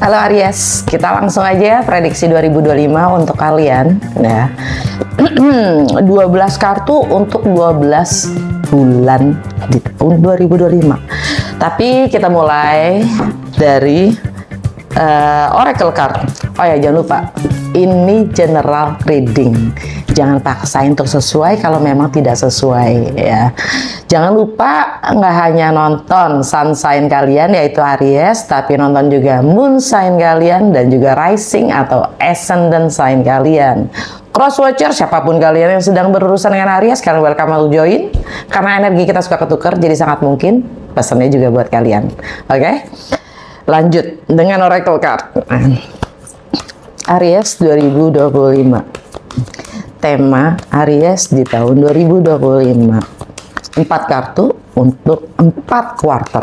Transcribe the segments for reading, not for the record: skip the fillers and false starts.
Halo Aries, kita langsung aja prediksi 2025 untuk kalian ya. 12 kartu untuk 12 bulan di tahun 2025. Tapi kita mulai dari Oracle card. Oh ya, jangan lupa, ini general reading. Jangan paksain untuk sesuai kalau memang tidak sesuai ya. Jangan lupa nggak hanya nonton sun sign kalian yaitu Aries, tapi nonton juga moon sign kalian dan juga rising atau ascendant sign kalian. Cross watcher siapapun kalian yang sedang berurusan dengan Aries, kalian welcome to join. Karena energi kita suka ketukar, jadi sangat mungkin pesannya juga buat kalian. Oke? Lanjut dengan Oracle card. Aries 2025. Tema Aries di tahun 2025. 4 kartu untuk 4 quarter.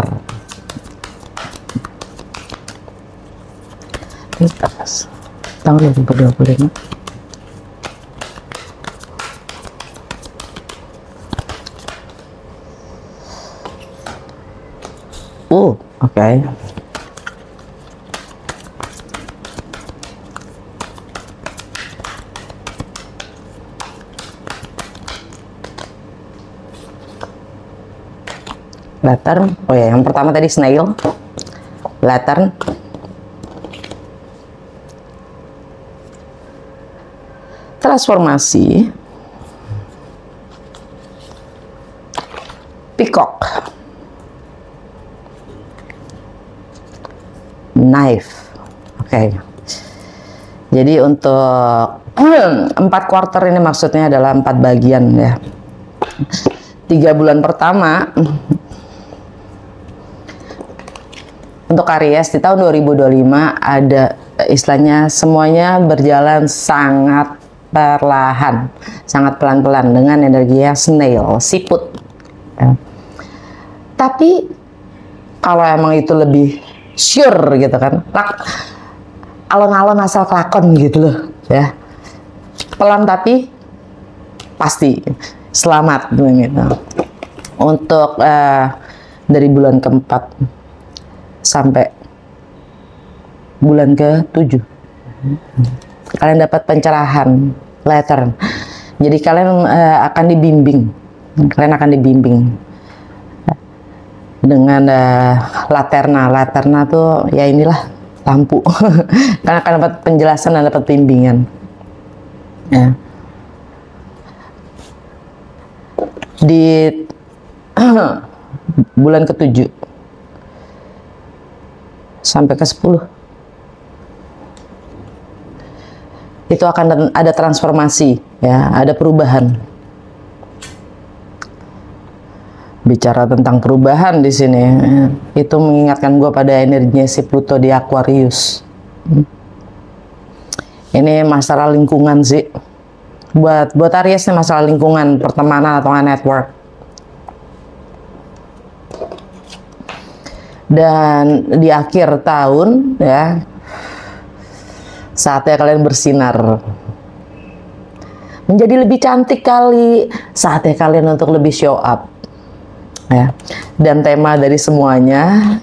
Terus tahun 2025. Oke. Lantern, oh ya, yang pertama tadi snail, lantern, transformasi, peacock, knife. Oke. Jadi untuk 4 quarter ini maksudnya adalah 4 bagian ya. 3 bulan pertama untuk Aries di tahun 2025 ada istilahnya semuanya berjalan sangat perlahan, sangat pelan-pelan dengan energinya snail, siput. Ya. Tapi kalau emang itu lebih sure gitu kan, alon-alon asal kelakon gitu loh ya. Pelan tapi pasti selamat gitu. Untuk dari bulan keempat sampai bulan ke-7 kalian dapat pencerahan lantern. Jadi kalian akan dibimbing, dengan laterna tuh ya inilah lampu. Kalian akan dapat penjelasan dan dapat bimbingan ya. Di bulan ke-7 sampai ke-10 itu akan ada transformasi ya, ada perubahan. Bicara tentang perubahan di sini ya, itu mengingatkan gue pada energinya si Pluto di Aquarius. Ini masalah lingkungan sih. Buat Aries ini masalah lingkungan, pertemanan atau network. Dan di akhir tahun ya, saatnya kalian bersinar. Menjadi lebih cantik kali, saatnya kalian untuk lebih show up. Ya. Dan tema dari semuanya,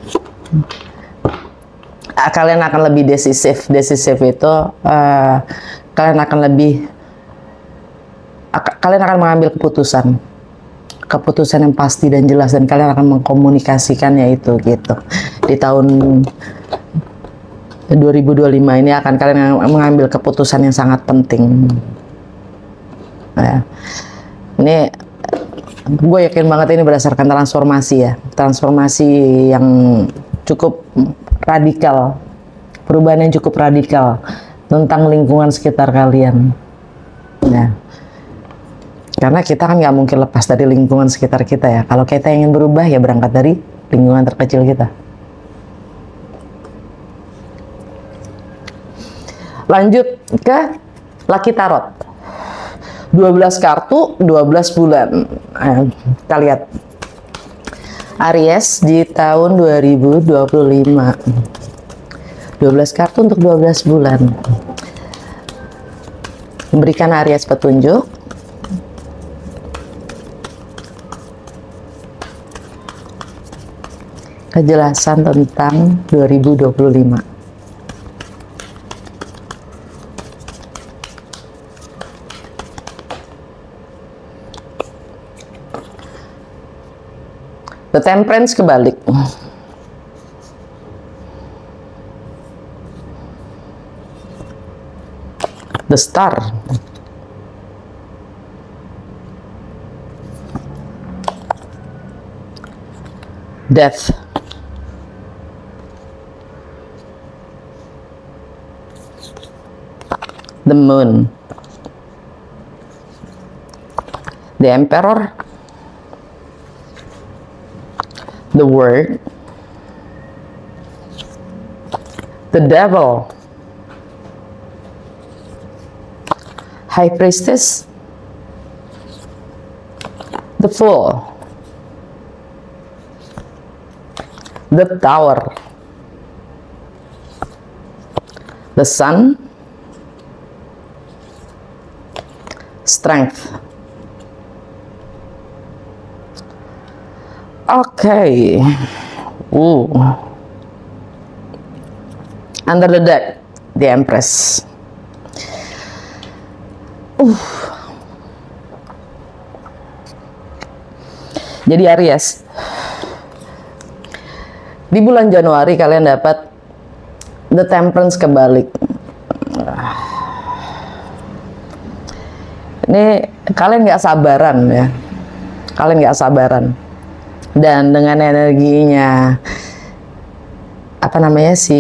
kalian akan lebih decisif. Decisif itu kalian akan mengambil keputusan yang pasti dan jelas, dan kalian akan mengkomunikasikannya itu gitu. Di tahun 2025 ini akan kalian mengambil keputusan yang sangat penting ya. Ini gue yakin banget ini berdasarkan transformasi ya, transformasi yang cukup radikal, perubahan yang cukup radikal tentang lingkungan sekitar kalian ya. Karena kita kan nggak mungkin lepas dari lingkungan sekitar kita ya. Kalau kita ingin berubah ya berangkat dari lingkungan terkecil kita. Lanjut ke Lucky Tarot. 12 kartu, 12 bulan. Kita lihat. Aries di tahun 2025. 12 kartu untuk 12 bulan. Berikan Aries petunjuk. kejelasan tentang 2025. The Temperance kebalik. The Star. Death. The Moon. The Emperor. The Word. The Devil. High Priestess. The Fool. The Tower. The Sun. Strength. Okay. Under the deck, the Empress. Jadi Aries, di bulan Januari kalian dapat the Temperance kebalik. Ini kalian nggak sabaran ya, kalian nggak sabaran. Dan dengan energinya apa namanya si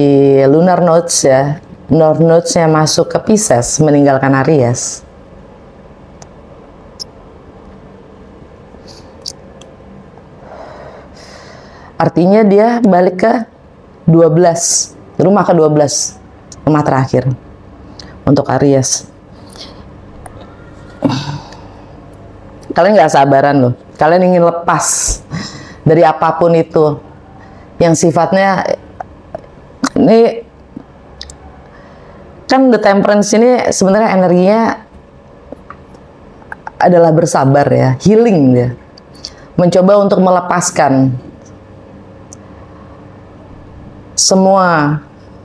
lunar nodes ya, lunar nodes-nya masuk ke Pisces meninggalkan Aries. Artinya dia balik ke 12, rumah ke-12, rumah terakhir untuk Aries. Kalian nggak sabaran loh, kalian ingin lepas dari apapun itu yang sifatnya ini kan the Temperance ini sebenarnya energinya adalah bersabar ya, healing dia, mencoba untuk melepaskan semua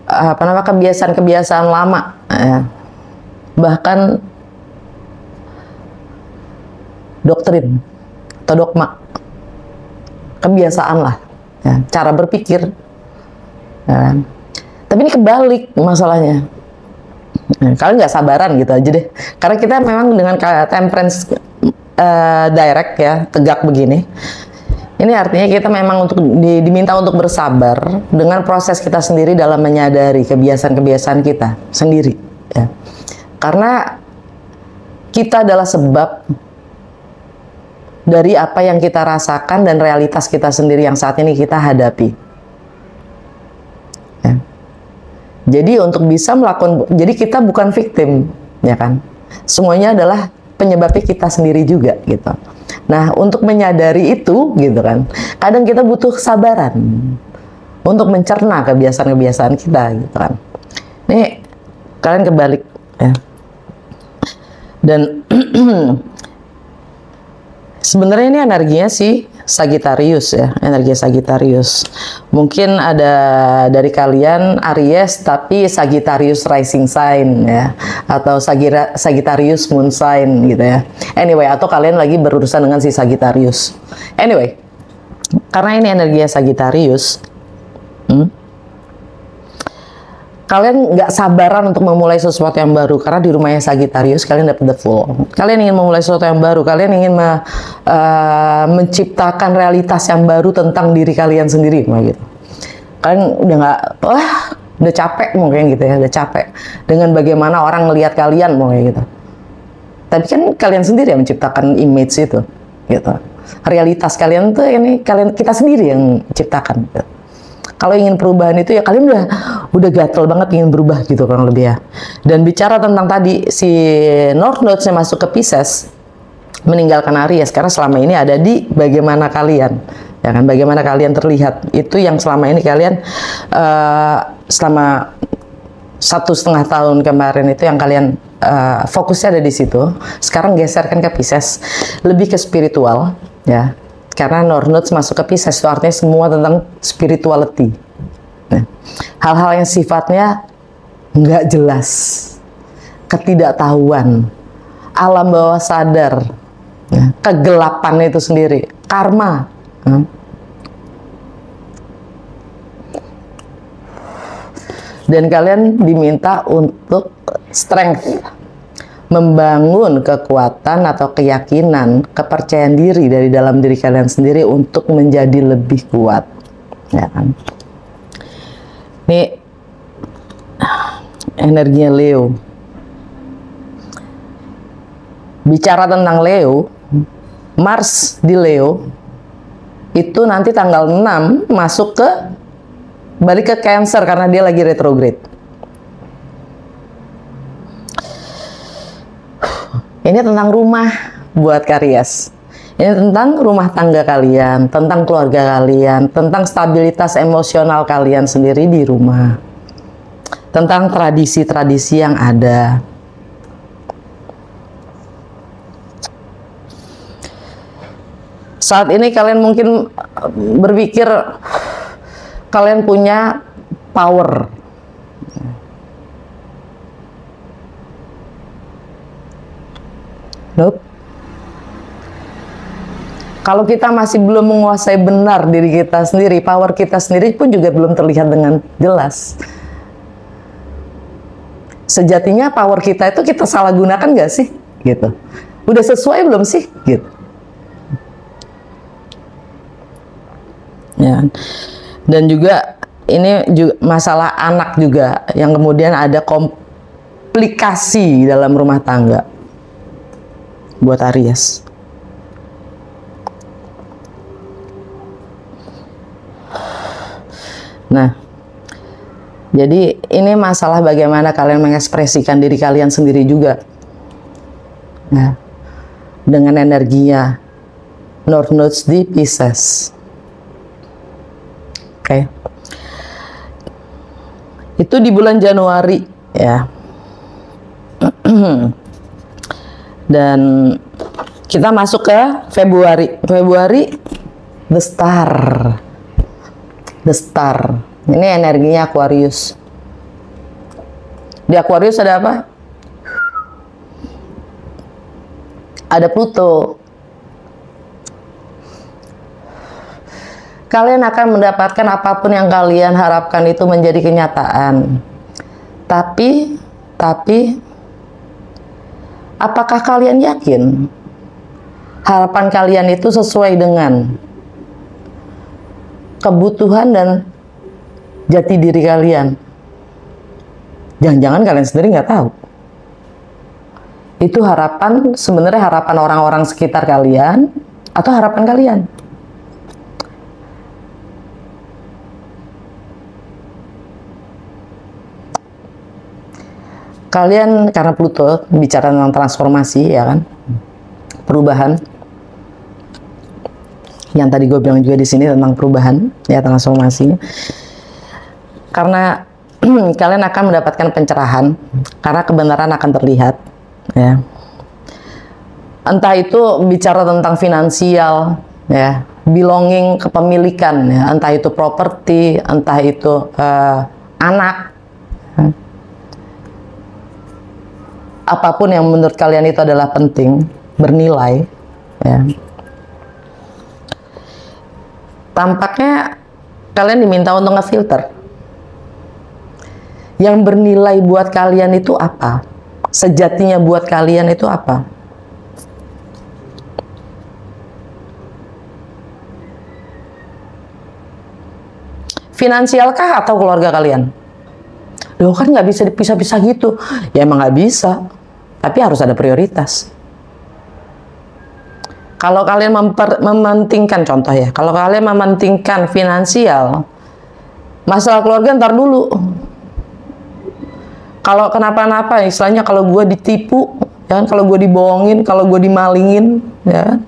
apa namanya kebiasaan-kebiasaan lama ya. Bahkan doktrin atau dogma, kebiasaan lah ya, cara berpikir ya. Tapi ini kebalik masalahnya. Nah, kalian nggak sabaran gitu aja deh, karena kita memang dengan Temperance direct ya, tegak begini. Ini artinya kita memang untuk diminta untuk bersabar dengan proses kita sendiri dalam menyadari kebiasaan-kebiasaan kita sendiri ya. Karena kita adalah sebab dari apa yang kita rasakan dan realitas kita sendiri yang saat ini kita hadapi ya. Jadi untuk bisa melakukan, jadi kita bukan victim ya kan, semuanya adalah penyebabnya kita sendiri juga gitu. Nah untuk menyadari itu gitu kan, kadang kita butuh kesabaran untuk mencerna kebiasaan-kebiasaan kita gitu kan. Nih kalian kebalik ya. Dan sebenarnya ini energinya si Sagittarius ya, energi Sagittarius. Mungkin ada dari kalian Aries tapi Sagittarius rising sign ya, atau Sagittarius moon sign gitu ya. Anyway, atau kalian lagi berurusan dengan si Sagittarius. Anyway, karena ini energinya Sagittarius, kalian nggak sabaran untuk memulai sesuatu yang baru, karena di rumahnya Sagittarius kalian dapat the Fool. Kalian ingin memulai sesuatu yang baru, kalian ingin menciptakan realitas yang baru tentang diri kalian sendiri, gitu. Kalian udah nggak, udah capek mungkin gitu ya, udah capek dengan bagaimana orang ngelihat kalian mungkin gitu. Tapi kan kalian sendiri yang menciptakan image itu, gitu. Realitas kalian tuh ini kita sendiri yang ciptakan. Gitu. Kalau ingin perubahan itu ya kalian udah gatel banget ingin berubah gitu kurang lebih ya. Dan bicara tentang tadi si North Node-nya masuk ke Pisces meninggalkan Aries, karena selama ini ada di bagaimana kalian ya kan, bagaimana kalian terlihat, itu yang selama ini kalian selama 1,5 tahun kemarin itu yang kalian fokusnya ada di situ. Sekarang geserkan ke Pisces, lebih ke spiritual ya. Karena North Nodes masuk ke Pisces itu artinya semua tentang spirituality. Nah, hal-hal yang sifatnya nggak jelas, ketidaktahuan, alam bawah sadar, kegelapan itu sendiri, karma. Dan kalian diminta untuk strength, membangun kekuatan atau keyakinan, kepercayaan diri dari dalam diri kalian sendiri untuk menjadi lebih kuat, ya kan? Ini energinya Leo. Bicara tentang Leo, Mars di Leo itu nanti tanggal 6 masuk ke balik ke Cancer karena dia lagi retrograde. Ini tentang rumah buat Aries. Ini tentang rumah tangga kalian, tentang keluarga kalian, tentang stabilitas emosional kalian sendiri di rumah. Tentang tradisi-tradisi yang ada. Saat ini kalian mungkin berpikir kalian punya power. Nope. Kalau kita masih belum menguasai benar diri kita sendiri, power kita sendiri pun juga belum terlihat dengan jelas. Sejatinya power kita itu kita salah gunakan nggak sih? Gitu. Udah sesuai belum sih? Gitu. Ya. Dan juga ini juga masalah anak juga yang kemudian ada komplikasi dalam rumah tangga buat Aries. Nah, jadi ini masalah bagaimana kalian mengekspresikan diri kalian sendiri juga. Nah, dengan energinya North Nodes di Pisces. Oke. Itu di bulan Januari ya. Dan kita masuk ke Februari. Februari The Star. The Star. Ini energinya Aquarius. Di Aquarius ada apa? Ada Pluto. Kalian akan mendapatkan apapun yang kalian harapkan itu menjadi kenyataan. Tapi apakah kalian yakin harapan kalian itu sesuai dengan kebutuhan dan jati diri kalian? Jangan-jangan kalian sendiri nggak tahu. Itu harapan, sebenarnya harapan orang-orang sekitar kalian atau harapan kalian? Kalian karena Pluto bicara tentang transformasi, ya kan, perubahan. Yang tadi gue bilang juga di sini tentang perubahan, ya, transformasi. Karena kalian akan mendapatkan pencerahan, karena kebenaran akan terlihat, ya. Entah itu bicara tentang finansial, ya, belonging, kepemilikan, ya, entah itu properti, entah itu anak. Apapun yang menurut kalian itu adalah penting, bernilai, ya. Tampaknya kalian diminta untuk ngefilter. Yang bernilai buat kalian itu apa? Sejatinya buat kalian itu apa? Finansialkah atau keluarga kalian? Loh, kan nggak bisa dipisah-pisah gitu. Ya emang nggak bisa. Tapi harus ada prioritas. Kalau kalian mementingkan, contoh ya, kalau kalian mementingkan finansial, masalah keluarga ntar dulu. Kalau kenapa-napa, istilahnya kalau gue ditipu, ya, kalau gue dibohongin, kalau gue dimalingin, ya,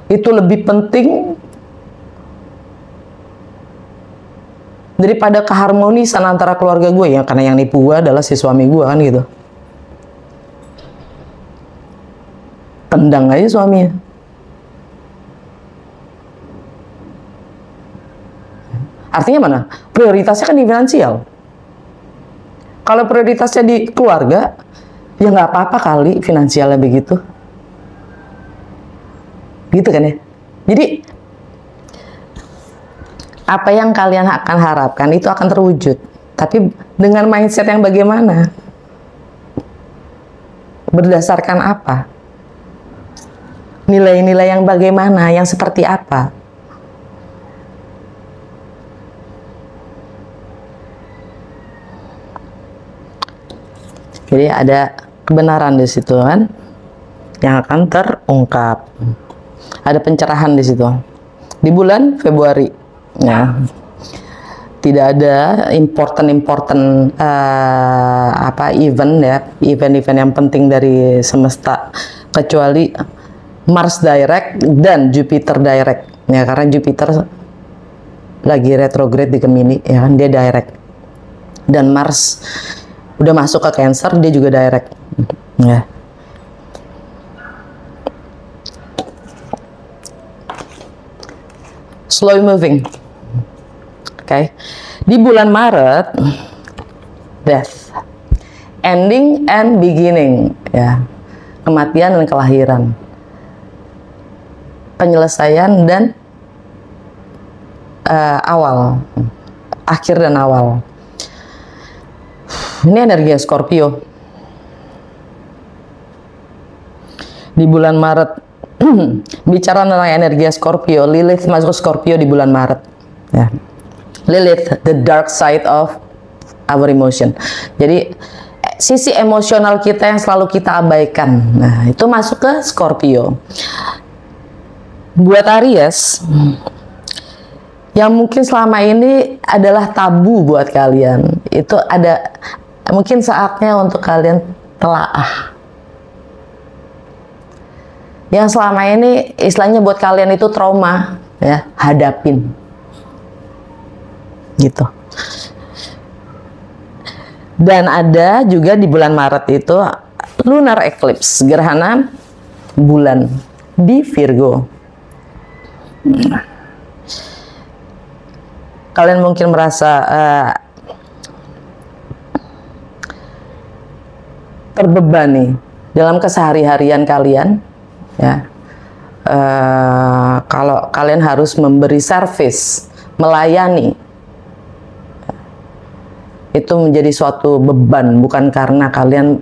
itu lebih penting daripada keharmonisan antara keluarga gue, ya, karena yang nipu gue adalah si suami gue, kan gitu. Tendang aja suaminya. Artinya mana? Prioritasnya kan di finansial. Kalau prioritasnya di keluarga, ya nggak apa-apa kali finansialnya begitu. Gitu kan ya. Jadi apa yang kalian akan harapkan itu akan terwujud. Tapi dengan mindset yang bagaimana? Berdasarkan apa? Nilai-nilai yang bagaimana? Yang seperti apa? Jadi ada kebenaran di situ kan, yang akan terungkap. Ada pencerahan di situ. Di bulan Februari, ya, tidak ada important event ya, event-event yang penting dari semesta kecuali Mars direct dan Jupiter direct. Ya, karena Jupiter lagi retrograde di Gemini, ya kan, dia direct. Dan Mars udah masuk ke Cancer, dia juga direct. Ya. Slow moving. Oke. Di bulan Maret, death. Ending and beginning, ya. Kematian dan kelahiran. Penyelesaian dan awal. Akhir dan awal. Ini energi Scorpio. Di bulan Maret, bicara tentang energi Scorpio, Lilith masuk Scorpio di bulan Maret. Ya. Lilith, the dark side of our emotion. Jadi sisi emosional kita yang selalu kita abaikan. Nah, itu masuk ke Scorpio. Buat Aries, yang mungkin selama ini adalah tabu buat kalian, itu ada mungkin saatnya untuk kalian telaah. Yang selama ini istilahnya buat kalian itu trauma, ya, hadapin. Gitu. Dan ada juga di bulan Maret itu lunar eclipse, gerhana bulan di Virgo. Kalian mungkin merasa terbebani dalam kesehari-harian kalian, ya. Kalau kalian harus memberi servis, melayani, itu menjadi suatu beban, bukan karena kalian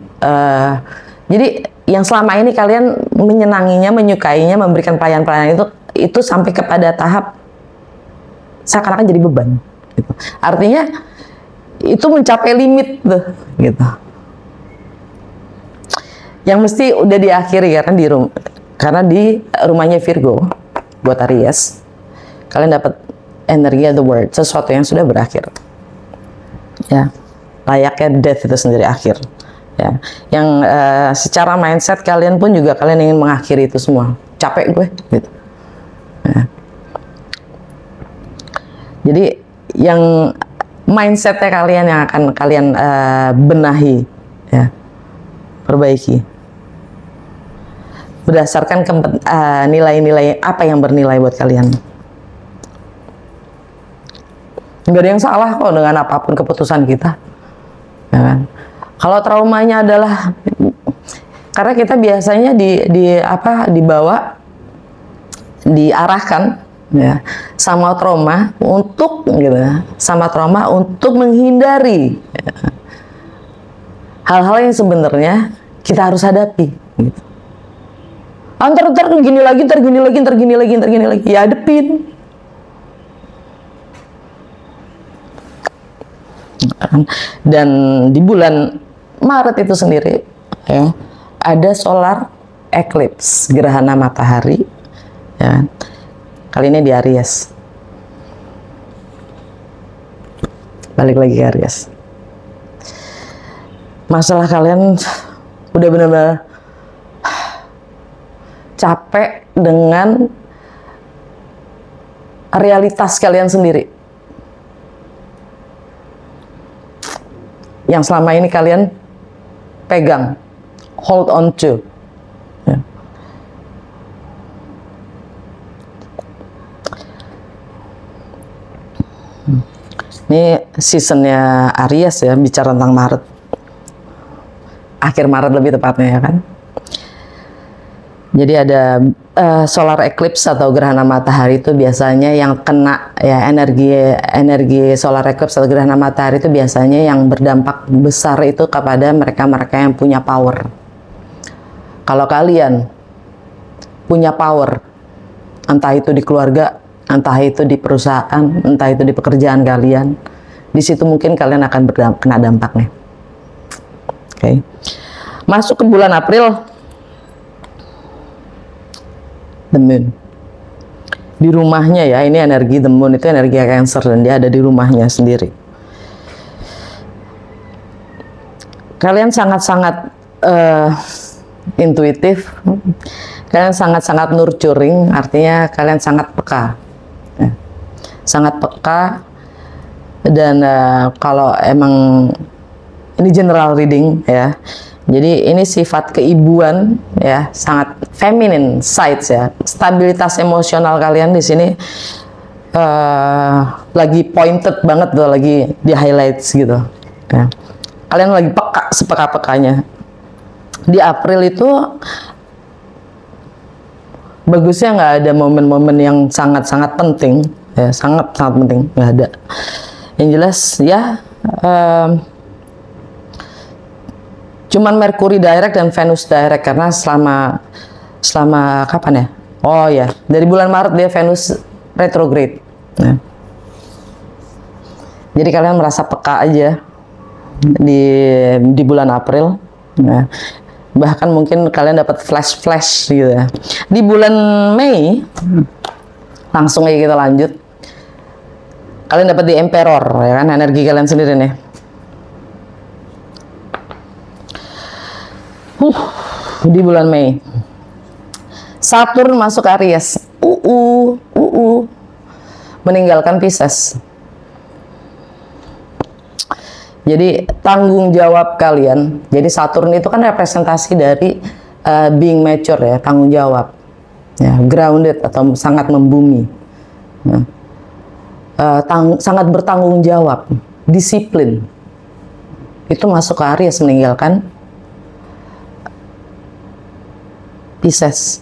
jadi yang selama ini kalian menyenanginya, menyukainya, memberikan pelayanan-pelayanan itu sampai kepada tahap seakan-akan jadi beban, gitu. Artinya itu mencapai limit tuh, gitu. Yang mesti udah diakhiri karena di rumahnya Virgo buat Aries, kalian dapat energi the word, sesuatu yang sudah berakhir. Ya, layaknya death itu sendiri akhir. Ya, yang secara mindset kalian pun juga kalian ingin mengakhiri itu semua. Capek gue, gitu. Ya. Jadi yang mindsetnya kalian yang akan kalian benahi, ya, perbaiki. Berdasarkan nilai-nilai apa yang bernilai buat kalian. Nggak ada yang salah kok dengan apapun keputusan kita, ya kan? Kalau traumanya adalah karena kita biasanya diarahkan, ya, sama trauma untuk menghindari, ya, hal-hal yang sebenarnya kita harus hadapi, gitu. Ntar gini lagi, ya hadepin. Dan di bulan Maret itu sendiri, ya, ada solar eclipse, gerhana matahari, ya. Kali ini di Aries. Balik lagi ke Aries. Masalah kalian udah benar-benar capek dengan realitas kalian sendiri. Yang selama ini kalian pegang, hold on to. Ya. Ini seasonnya Aries ya, bicara tentang Maret. Akhir Maret lebih tepatnya ya kan. Jadi ada solar eclipse atau gerhana matahari itu biasanya yang kena ya energi solar eclipse atau gerhana matahari itu biasanya yang berdampak besar itu kepada mereka-mereka yang punya power. Kalau kalian punya power, entah itu di keluarga, entah itu di perusahaan, entah itu di pekerjaan kalian, di situ mungkin kalian akan kena dampaknya. Oke. Masuk ke bulan April, the moon. Di rumahnya ya, ini energi the moon itu energi Cancer dan dia ada di rumahnya sendiri. Kalian sangat-sangat intuitif, kalian sangat-sangat nurturing, artinya kalian sangat peka. Ya. Sangat peka dan kalau emang ini general reading ya. Jadi ini sifat keibuan ya, sangat feminine sides ya. Stabilitas emosional kalian di sini lagi pointed banget tuh, lagi di highlights gitu. Ya. Kalian lagi peka, sepeka-pekanya. Di April itu bagusnya nggak ada momen-momen yang sangat-sangat penting ya, sangat-sangat penting, nggak ada. Yang jelas ya. Cuman Mercury direct dan Venus direct karena selama kapan ya? Oh ya, dari bulan Maret dia Venus retrograde. Nah. Jadi kalian merasa peka aja di bulan April. Nah, bahkan mungkin kalian dapat flash gitu ya. Di bulan Mei langsung aja kita lanjut. Kalian dapat di Emperor ya kan, energi kalian sendiri nih. Di bulan Mei Saturn masuk Aries, meninggalkan Pisces. Jadi tanggung jawab kalian, jadi Saturn itu kan representasi dari being mature ya, tanggung jawab ya, grounded atau sangat membumi, nah, sangat bertanggung jawab, disiplin. Itu masuk ke Aries, meninggalkan Pisces.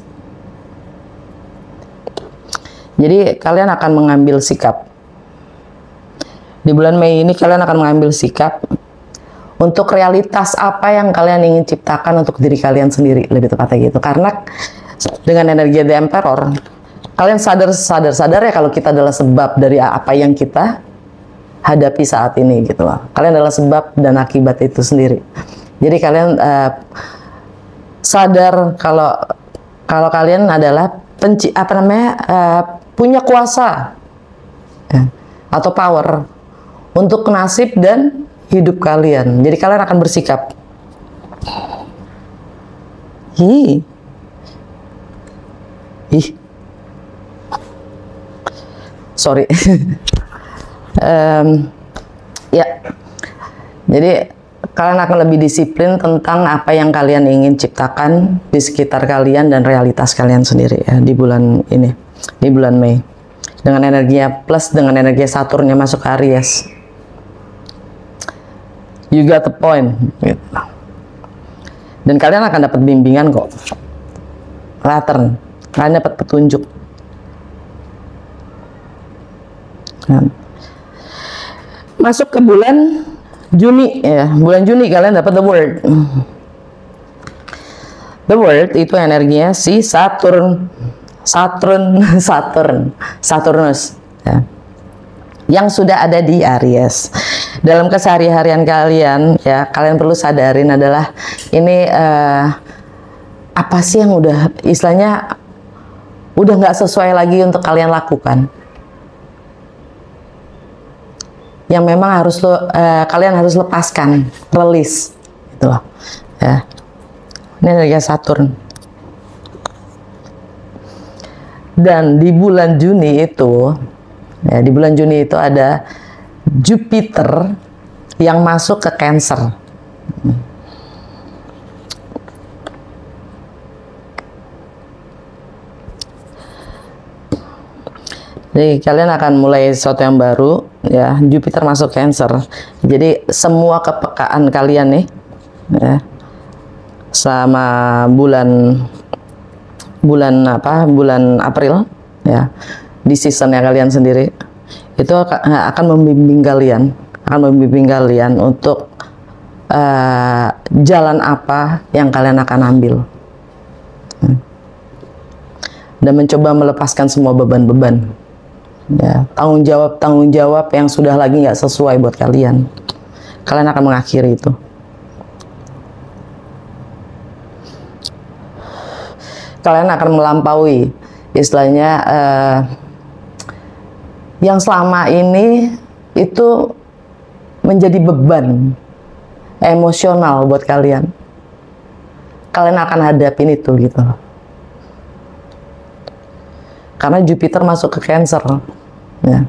Jadi kalian akan mengambil sikap. Di bulan Mei ini kalian akan mengambil sikap untuk realitas apa yang kalian ingin ciptakan untuk diri kalian sendiri, lebih tepatnya gitu. Karena dengan energi The Emperor, kalian sadar ya kalau kita adalah sebab dari apa yang kita hadapi saat ini gitu loh. Kalian adalah sebab dan akibat itu sendiri. Jadi kalian sadar kalau kalian adalah punya kuasa ya, atau power untuk nasib dan hidup kalian. Jadi kalian akan bersikap. Sorry. Ya. Jadi kalian akan lebih disiplin tentang apa yang kalian ingin ciptakan di sekitar kalian dan realitas kalian sendiri ya, di bulan ini, di bulan Mei. Dengan energinya plus dengan energi Saturnnya masuk ke Aries. You got the point. Gitu. Dan kalian akan dapat bimbingan kok. Pattern. Kalian dapat petunjuk. Masuk ke bulan Juni ya, bulan Juni kalian dapat the World. The World itu energinya si Saturnus ya, yang sudah ada di Aries. Dalam keseharian kalian ya, kalian perlu sadarin adalah ini apa sih yang udah istilahnya udah nggak sesuai lagi untuk kalian lakukan, yang memang harus kalian harus lepaskan, release, gitu loh. Ya. Ini energi Saturn. Dan di bulan Juni itu, ya, di bulan Juni itu ada Jupiter yang masuk ke Cancer. Jadi kalian akan mulai sesuatu yang baru, ya. Jupiter masuk Cancer, jadi semua kepekaan kalian nih, ya, selama bulan April, ya, di seasonnya kalian sendiri, itu akan membimbing kalian untuk jalan apa yang kalian akan ambil, dan mencoba melepaskan semua beban-beban, ya, tanggung jawab yang sudah lagi nggak sesuai buat kalian. Kalian akan mengakhiri itu. Kalian akan melampaui, istilahnya, yang selama ini itu menjadi beban emosional buat kalian. Kalian akan hadapin itu gitu. Karena Jupiter masuk ke Cancer, ya.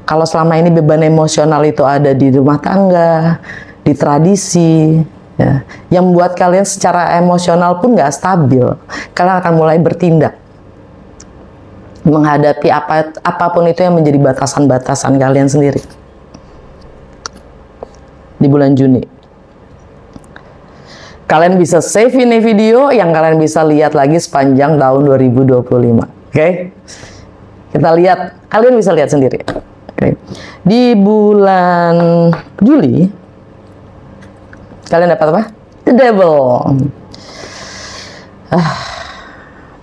Kalau selama ini beban emosional itu ada di rumah tangga, di tradisi, ya, yang membuat kalian secara emosional pun nggak stabil, kalian akan mulai bertindak menghadapi apapun itu yang menjadi batasan-batasan kalian sendiri di bulan Juni. Kalian bisa save ini video yang kalian bisa lihat lagi sepanjang tahun 2025. Oke? Kita lihat, kalian bisa lihat sendiri. Oke. Di bulan Juli kalian dapat apa? The Devil.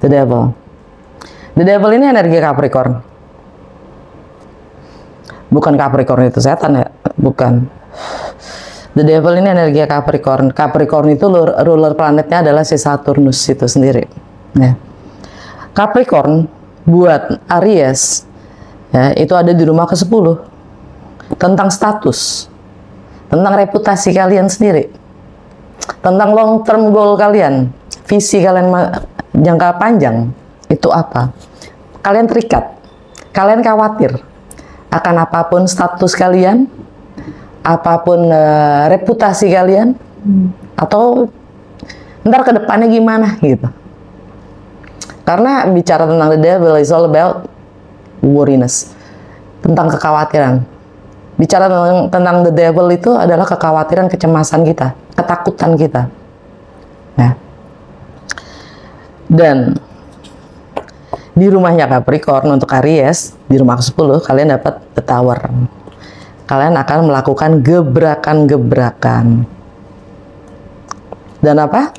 The Devil. The Devil ini energi Capricorn. Bukan Capricorn itu setan, ya? Bukan. The Devil ini energi Capricorn. Capricorn itu ruler planetnya adalah si Saturnus itu sendiri. Ya. Capricorn buat Aries, ya, itu ada di rumah ke-10. Tentang status, tentang reputasi kalian sendiri, tentang long term goal kalian, visi kalian jangka panjang itu apa. Kalian terikat, kalian khawatir akan apapun status kalian, apapun reputasi kalian, atau ntar ke depannya gimana gitu. Karena bicara tentang The Devil is all about worriness, tentang kekhawatiran. Bicara tentang The Devil itu adalah kekhawatiran, kecemasan kita, ketakutan kita. Nah, dan di rumahnya Capricorn untuk Aries, di rumah ke-10 kalian dapat The Tower. Kalian akan melakukan gebrakan-gebrakan. Dan apa?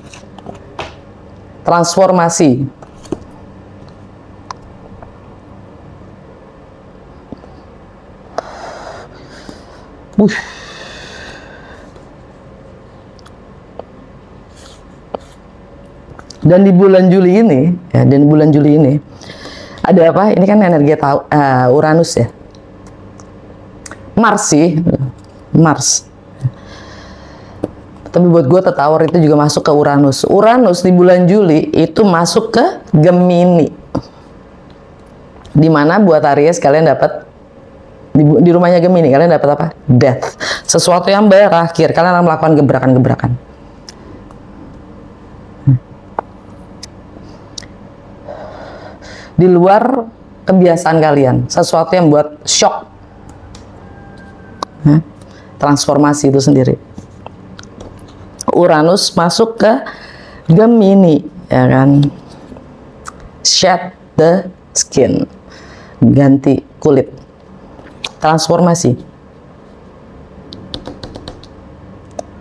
Transformasi. Dan di bulan Juli ini, ya, ada apa? Ini kan energi Uranus, ya. Mars. Tapi buat gue, Tower itu juga masuk ke Uranus. Uranus di bulan Juli itu masuk ke Gemini. Dimana buat Aries kalian dapat di rumahnya Gemini, kalian dapat apa? Death. Sesuatu yang berakhir. Kalian akan melakukan gebrakan-gebrakan. Di luar kebiasaan kalian, sesuatu yang buat shock. Transformasi itu sendiri. Uranus masuk ke Gemini, ya kan? Shed the skin, ganti kulit, transformasi.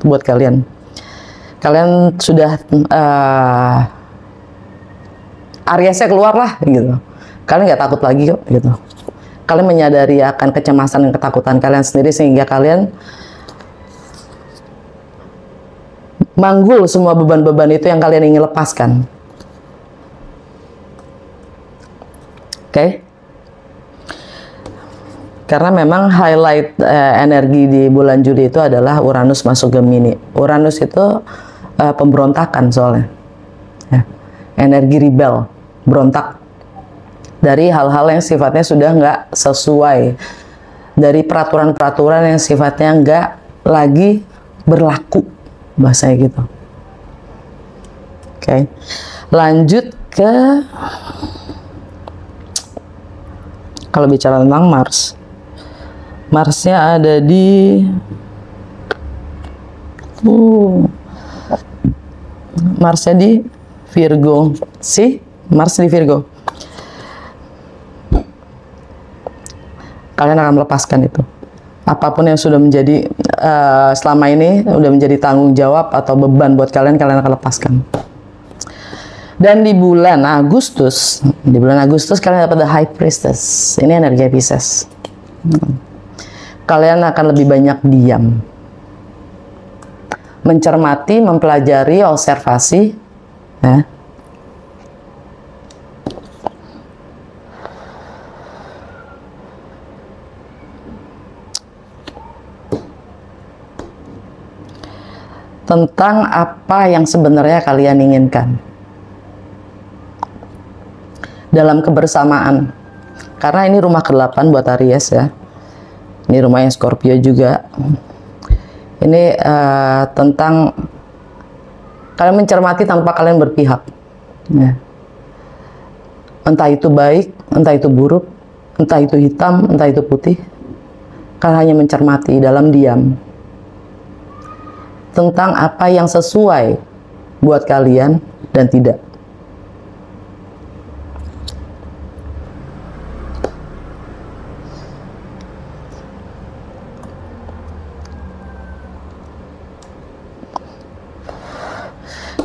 Buat kalian sudah Ariesnya keluar lah gitu. Kalian nggak takut lagi kok gitu. Kalian menyadari akan kecemasan dan ketakutan kalian sendiri, sehingga kalian manggul semua beban-beban itu yang kalian ingin lepaskan. Oke? Karena memang highlight energi di bulan Juli itu adalah Uranus masuk Gemini. Uranus itu pemberontakan soalnya. Ya. Energi rebel, berontak dari hal-hal yang sifatnya sudah nggak sesuai, dari peraturan-peraturan yang sifatnya nggak lagi berlaku, bahasanya gitu. Oke. Lanjut ke Kalau bicara tentang Mars, Marsnya ada di Marsnya di Virgo. Mars di Virgo. Kalian akan melepaskan itu. Apapun yang sudah menjadi selama ini udah menjadi tanggung jawab atau beban buat kalian, kalian akan lepaskan. Dan di bulan Agustus kalian dapat The High Priestess. Ini energi Pisces. Kalian akan lebih banyak diam, mencermati, mempelajari, observasi, ya. Tentang apa yang sebenarnya kalian inginkan dalam kebersamaan. Karena ini rumah ke-8 buat Aries ya. Ini rumahnya Scorpio juga. Ini tentang kalian mencermati tanpa kalian berpihak ya. Entah itu baik, entah itu buruk, entah itu hitam, entah itu putih. Kalian hanya mencermati dalam diam tentang apa yang sesuai buat kalian dan tidak.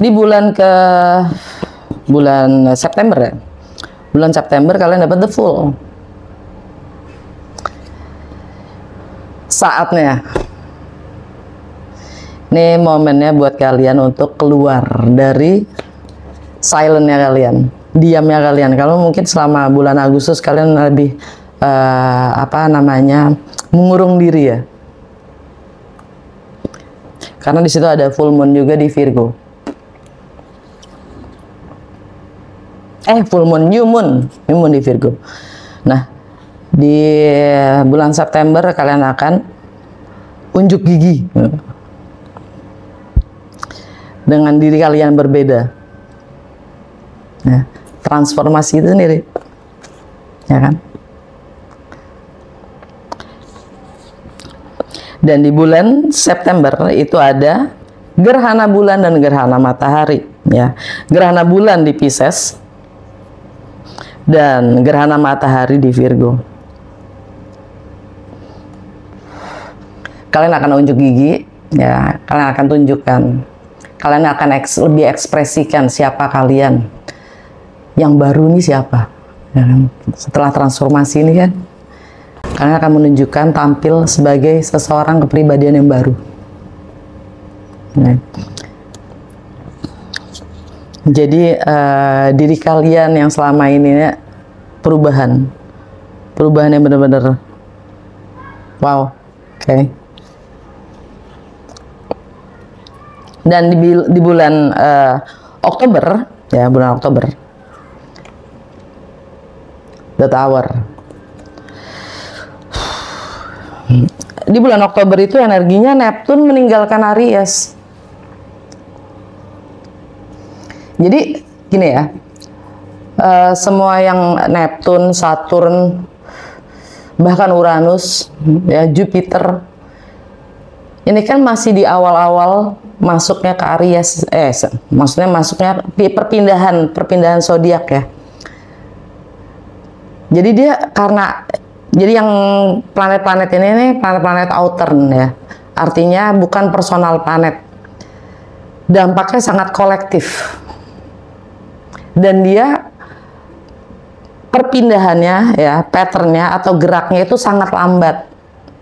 Di bulan September ya. Bulan September kalian dapat The Fool. Saatnya. Ini momennya buat kalian untuk keluar dari silentnya kalian, diamnya kalian. Kalau mungkin selama bulan Agustus kalian lebih mengurung diri ya. Karena di situ ada full moon juga di Virgo. New moon di Virgo. Nah, di bulan September kalian akan unjuk gigi dengan diri kalian berbeda. Nah, transformasi itu sendiri, ya kan? Dan di bulan September itu ada gerhana bulan dan gerhana matahari, ya. Gerhana bulan di Pisces dan gerhana matahari di Virgo. Kalian akan unjuk gigi, ya. Kalian akan tunjukkan, kalian akan lebih ekspresikan siapa kalian, yang baru ini siapa, ya kan? Setelah transformasi ini kan, kalian akan menunjukkan tampil sebagai seseorang kepribadian yang baru, ya. Jadi diri kalian yang selama ini ya, perubahan yang benar-benar wow, oke. Dan di bulan Oktober ya, bulan Oktober, The Tower. Di bulan Oktober itu energinya Neptune meninggalkan Aries. Jadi gini ya, semua yang Neptune, Saturn, bahkan Uranus, ya Jupiter, ini kan masih di awal-awal masuknya ke Aries, maksudnya masuknya perpindahan zodiak ya. Jadi dia jadi yang planet-planet ini planet-planet outer ya, artinya bukan personal planet, dampaknya sangat kolektif. Dan dia perpindahannya ya, patternnya atau geraknya itu sangat lambat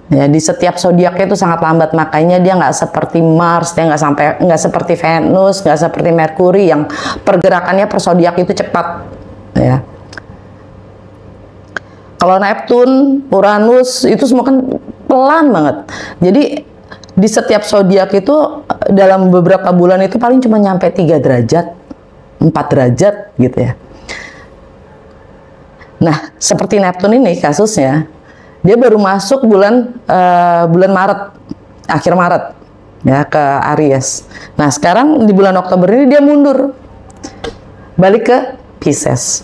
ya, di setiap zodiaknya itu sangat lambat. Makanya dia nggak seperti Mars, dia nggak seperti Venus, nggak seperti Merkuri yang pergerakannya per zodiak itu cepat ya. Kalau Neptune, Uranus itu semua kan pelan banget. Jadi di setiap zodiak itu dalam beberapa bulan itu paling cuma nyampe 3 derajat, 4 derajat gitu ya. Nah, seperti Neptune ini kasusnya, dia baru masuk bulan Maret, akhir Maret ya, ke Aries. Nah, sekarang di bulan Oktober ini dia mundur, balik ke Pisces.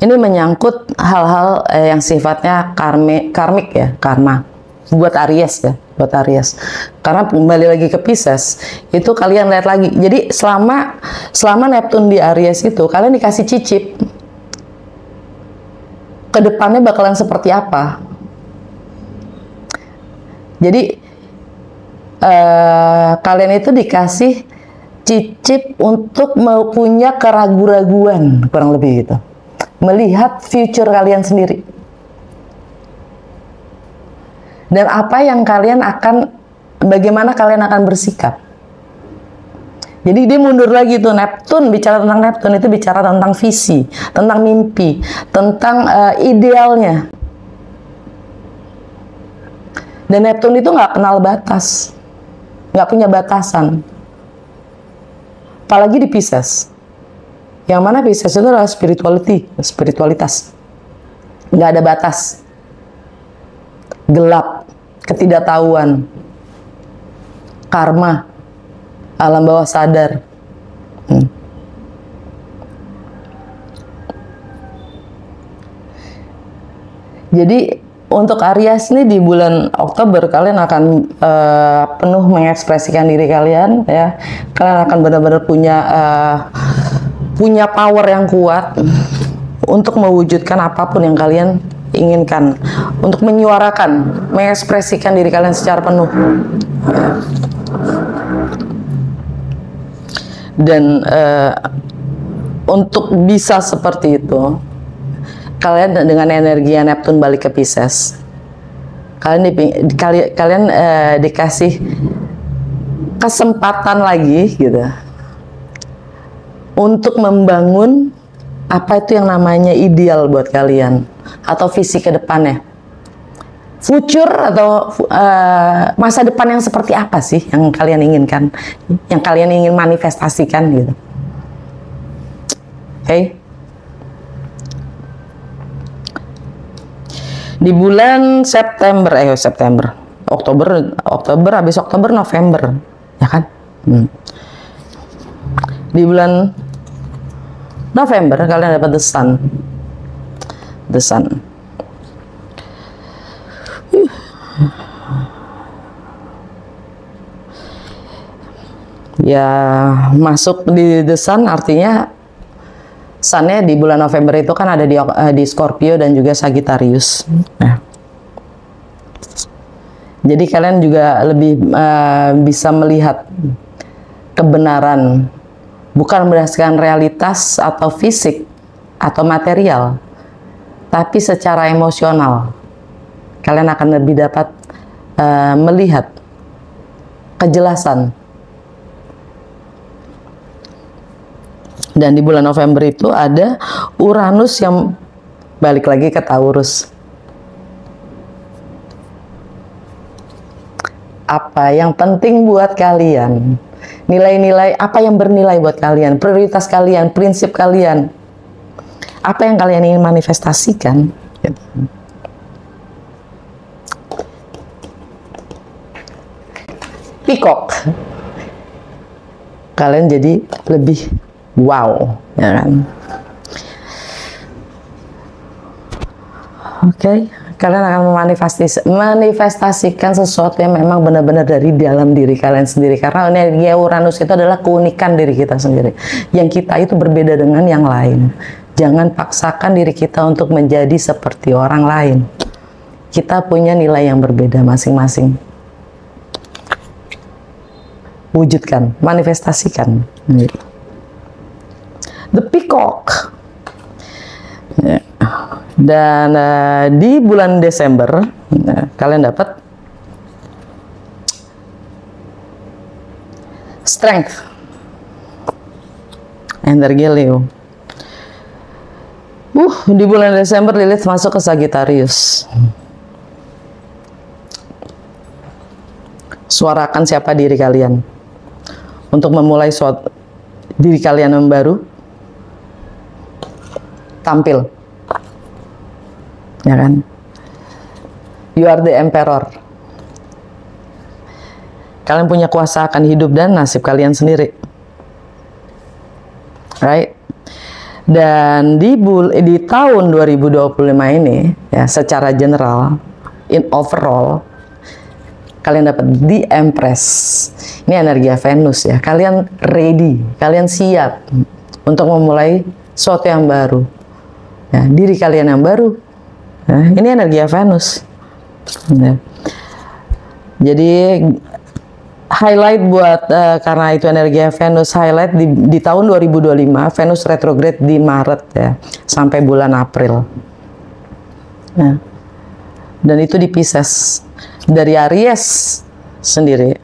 Ini menyangkut hal-hal yang sifatnya karmik ya, karma. Buat Aries ya, buat Aries. Karena kembali lagi ke Pisces, itu kalian lihat lagi. Jadi selama Neptune di Aries itu, kalian dikasih cicip. Kedepannya bakalan seperti apa? Jadi kalian itu dikasih cicip untuk mau punya keraguan-raguan, kurang lebih gitu. Melihat future kalian sendiri. Dan apa yang bagaimana kalian akan bersikap. Jadi dia mundur lagi tuh, Neptune, bicara tentang Neptune itu bicara tentang visi, tentang mimpi, tentang idealnya. Dan Neptune itu nggak kenal batas, nggak punya batasan. Apalagi di Pisces. Yang mana Pisces itu adalah spiritualitas. Nggak ada batas. Gelap, ketidaktahuan, karma, alam bawah sadar. Jadi untuk Aries nih di bulan Oktober kalian akan penuh mengekspresikan diri kalian ya. Kalian akan benar-benar punya power yang kuat untuk mewujudkan apapun yang kalian inginkan, untuk menyuarakan, mengekspresikan diri kalian secara penuh. Dan untuk bisa seperti itu, kalian dengan energi Neptune balik ke Pisces, kalian dikasih kesempatan lagi gitu untuk membangun apa itu yang namanya ideal buat kalian atau visi ke depannya, future atau masa depan yang seperti apa sih yang kalian inginkan, yang kalian ingin manifestasikan gitu. Oke. Di bulan Oktober, habis Oktober, November, ya kan? Di bulan November kalian dapat The Sun. Ya, masuk di The Sun artinya Sun-nya di bulan November itu kan ada di Scorpio dan juga Sagittarius. Nah, jadi kalian juga lebih bisa melihat kebenaran, bukan berdasarkan realitas atau fisik atau material, tapi secara emosional. Kalian akan lebih dapat melihat kejelasan. Dan di bulan November itu ada Uranus yang balik lagi ke Taurus. Apa yang penting buat kalian? Nilai-nilai apa yang bernilai buat kalian? Prioritas kalian, prinsip kalian. Apa yang kalian ingin manifestasikan? Peacock. Kalian jadi lebih wow, ya kan? Oke, kalian akan manifestasikan sesuatu yang memang benar-benar dari dalam diri kalian sendiri. Karena energi Uranus itu adalah keunikan diri kita sendiri. Yang kita itu berbeda dengan yang lain. Jangan paksakan diri kita untuk menjadi seperti orang lain. Kita punya nilai yang berbeda masing-masing. Wujudkan, manifestasikan. The Peacock. Dan di bulan Desember kalian dapat Strength, energi Leo. Di bulan Desember Lilith masuk ke Sagittarius. Suarakan siapa diri kalian untuk memulai diri kalian yang baru. Tampil, ya kan? You are the emperor. Kalian punya kuasa akan hidup dan nasib kalian sendiri, right? Dan di tahun 2025 ini ya, secara general, in overall, kalian dapat di Empress. Ini energi Venus ya. Kalian ready, kalian siap untuk memulai sesuatu yang baru. Ya, diri kalian yang baru. Nah, ini energi Venus. Ya. Jadi highlight buat karena itu energi Venus, highlight di tahun 2025 Venus retrograde di Maret ya sampai bulan April. Nah, dan itu di Pisces. Dari Aries sendiri,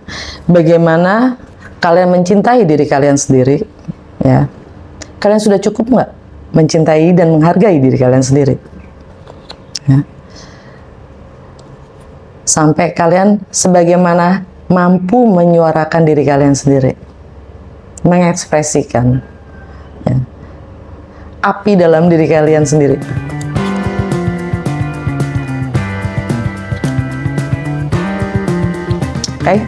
bagaimana kalian mencintai diri kalian sendiri ya. Kalian sudah cukup nggak mencintai dan menghargai diri kalian sendiri ya? Sampai kalian sebagaimana mampu menyuarakan diri kalian sendiri, mengekspresikan ya, api dalam diri kalian sendiri. Oke,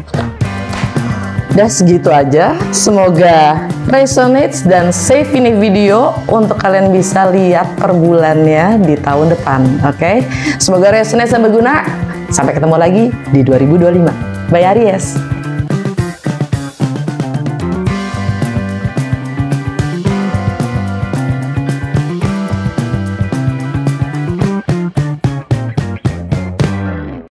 udah segitu aja. Semoga resonates dan save ini video untuk kalian bisa lihat per bulannya di tahun depan. Oke, semoga resonates dan berguna. Sampai ketemu lagi di 2025. Bye Aries.